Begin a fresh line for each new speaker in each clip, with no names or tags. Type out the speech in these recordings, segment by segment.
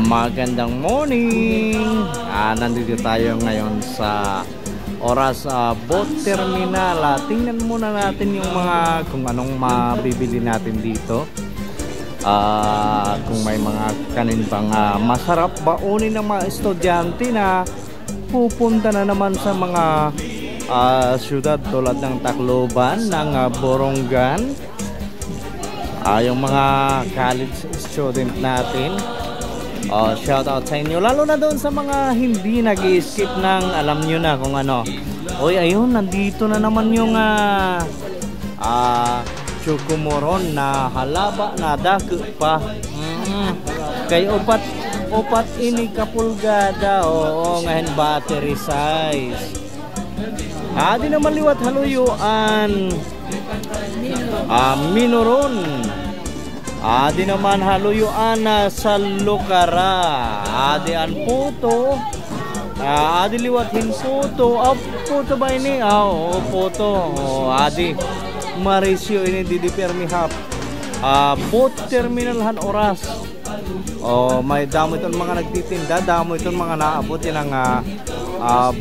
Magandang morning! Nandito tayo ngayon sa oras boat terminal. Tingnan muna natin yung kung anong mabibili natin dito. Kung may mga kanin bang masarap baunin ng mga estudyante na pupunta na naman sa mga syudad tulad ng Tacloban, ng Borongan. Yung mga college student natin. Shout out sa inyo, lalo na doon sa mga hindi nag-skip ng alam nyo na kung ano. Oy, ayun, nandito na naman yung Chocomoron na halaba na dako pa. Kay upat ini kapulgada. Oo, ngayon battery size. Di naman liwat haluyuan. Minoron. Di naman haluyuan sa Lukara. Di an puto. Di liwatin puto. Puto ba ini? Oo, puto. Di Marisyo ini di permihap. Boat terminalhan oras. May damo itong mga nagtitinda. Damo itong mga naabot yan ang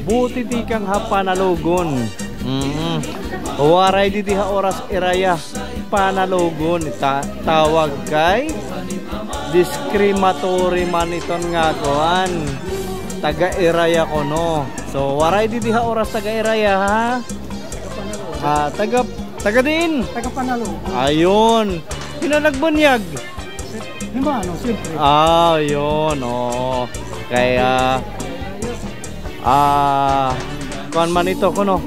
butitikang hapanalogon. Waray di diha oras iraya panalogon tawag kay discriminatory man iton nga kuan taga iraya kono. So waray di diha oras taga iraya ha. Taga din taga panalo. Ayun pinanagbunyag ano siyempre. Ayun kaya kuan man ito kuno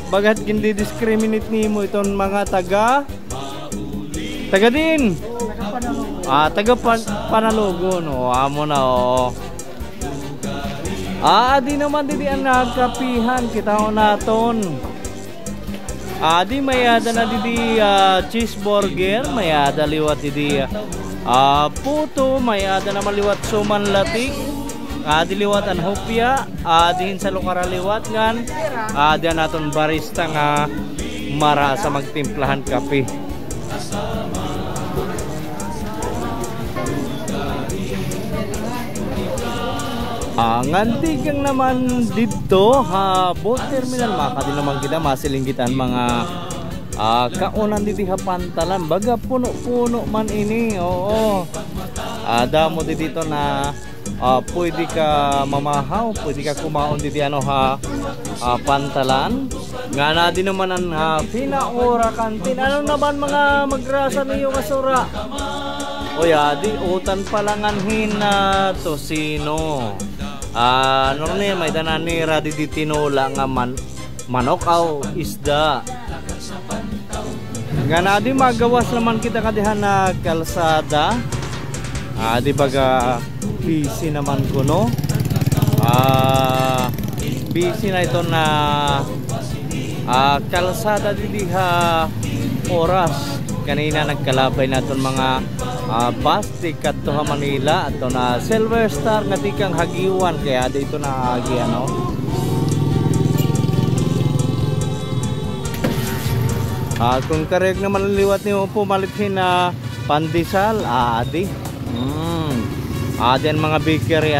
bagat hindi discriminate nimo iton mga taga din taga panalogon amo na di naman di ang nagkapihan kita naton. Di mayada na di cheeseburger, mayada liwat di puto, mayada na maliwat suman latik. Diliwat ang hopya, dihin sa Lukara liwat ngan, diyan naton barista nga mara sa magtimplahan kape. Ngantigang naman dito boat terminal makadi naman kita masilinggitan mga kaunan dito pantalan baga puno-puno man ini. Damo dito na pwede ka mamahaw, pwede ka kumaon dito pantalan. Nga na din naman ang pinaora kantin. Ano naman mga magrasa niyo kasura? Di utan palanganhin na tosino. May dananira di tinola nga manok isda. Nga na di magawas naman kita kadihan na kalsada. Di baga busy naman ko no. Busy na ito na kalsada diha oras. Kanina nagkalabay naton mga bus ticket to Manila ato na Silver Star nga tikang hagiwan kaya dito na hagi kung karek naman liwat niyo pumalithin na pandesal diyan mga bakery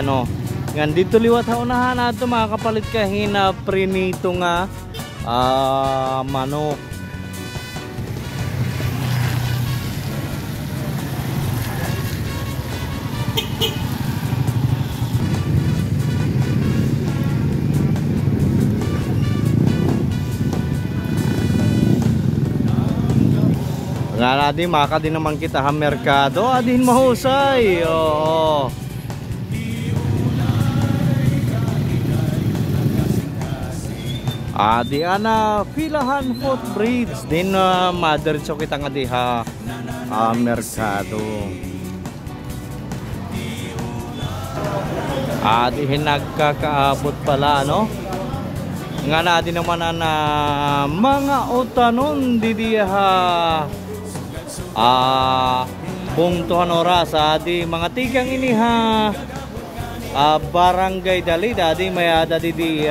ngan dito liwat unahan ato makakapalit kahin na prinito nga manok. Nga di maka din naman kita merkado adin mahusay. Di ana Filahan Footbridge din mother so kita nga diha merkado. Di nagkakaabot pala nga na din naman na mga utanon di diha puntuhan oras di mga tigang ini barangay Dalida di mayada di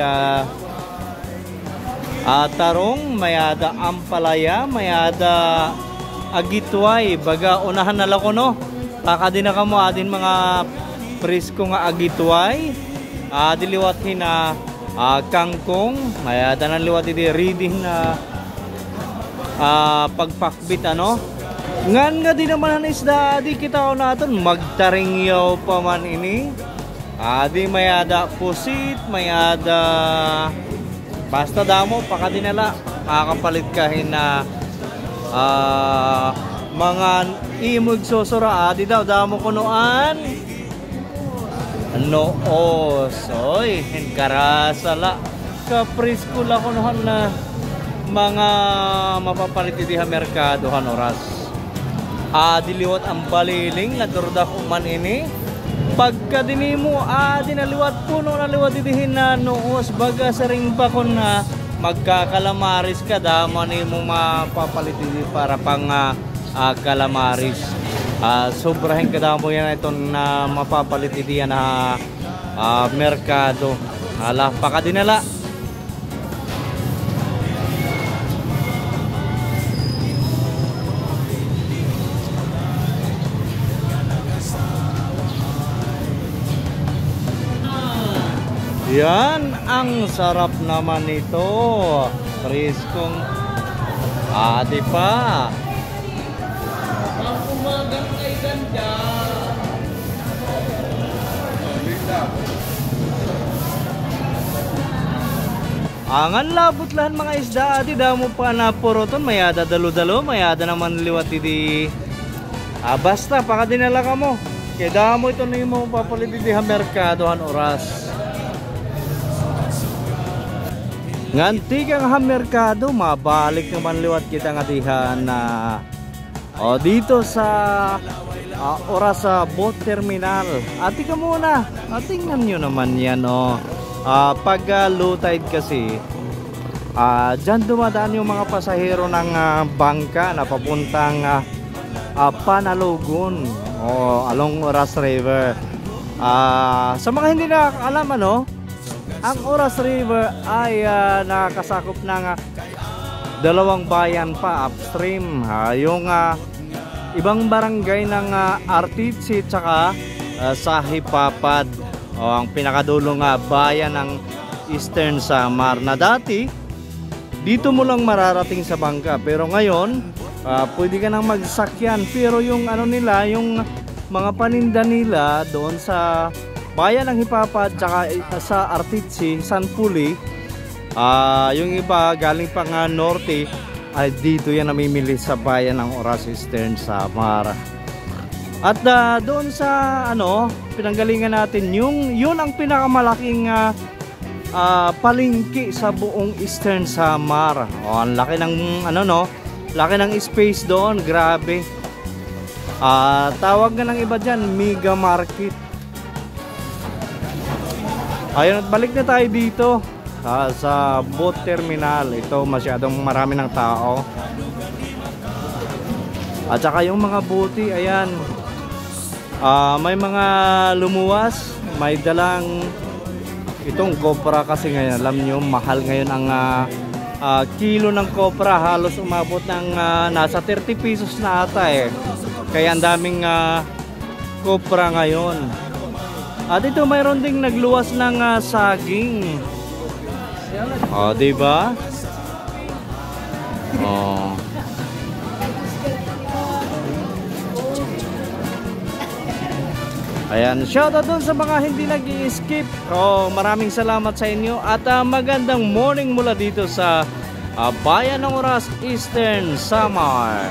Tarong, mayada Ampalaya, mayada Agitway, baga unahan na lang ko no. Pakadi na kamo adin mga presko nga agitway. Diliwat hina kangkong. May tanan liwat iti reading na pagpakbit ano. Ngan nga di naman ang isda di kita naton magtaringyaw pa man ini. Di mayada pusit, mayada basta damo pakadi nala makakapalit kahin na mga imog sosora di daw damo kunoan noos oy karasala kaprisko la kunohan na mga mapapalit di ha merkadohan oras diliwat ang baliling na durda kuman ini pagka dinimo dinaliwat puno na liwat didihin na noos baga sa ring pa kon na magkakalamaris ka damo ni mo mapapalit para pang kalamaris. Sobrahin ka damo yan itong na mapapalit diyan na merkado. Hala pakadinala. Yan, ang sarap naman nito. Priskong di pa. Ang umagang ay ganda. Angan labot lahan mga isda. Di damo pa na poroton. Mayada dalo-dalo. Mayada naman liwat di. Basta, pakadinala ka mo. Kaya damo ito na yung mga papalit di ha merkadohan oras. Nganti kang merkado mabalik naman liwat kita nga dihan na dito sa oras sa boat terminal. Ati ka muna. Tingnan nyo naman yan pag low tide kasi dyan dumadaan yung mga pasahero ng bangka na papuntang Panalogon along Oras River. Sa mga hindi nakakalam ang Oras River ay nakasakop ng dalawang bayan pa upstream. Yung ibang barangay ng Artitsi tsaka Sahipapad. Ang pinakadulong bayan ng Eastern Samar na dati dito mo lang mararating sa bangka. Pero ngayon pwede ka nang magsakyan. Pero yung nila, yung mga paninda nila doon sa bayan ng Hipapad tsaka sa Artitsi, Sanpuli, yung iba galing pang norte ay dito yan namimili sa bayan ng Oras Eastern Samar. At doon sa pinanggalingan natin yun ang pinakamalaking palengke sa buong Eastern Samar. Ang laki ng laki ng space doon, grabe. Tawag nga ng iba diyan, mega market. Ayun, at balik na tayo dito sa boat terminal. Ito masyadong marami ng tao. At saka yung mga buti, ayan, may mga lumuwas, may dalang itong kopra kasi ngayon, alam nyo, mahal ngayon ang kilo ng kopra. Halos umabot ng nasa 30 pesos na ata Kaya ang daming kopra ngayon. At ito mayroon ding nagluwas ng saging. Diba? Ayan, shoutout dun sa mga hindi nag-i-skip. Maraming salamat sa inyo at magandang morning mula dito sa bayan ng Oras Eastern Samar.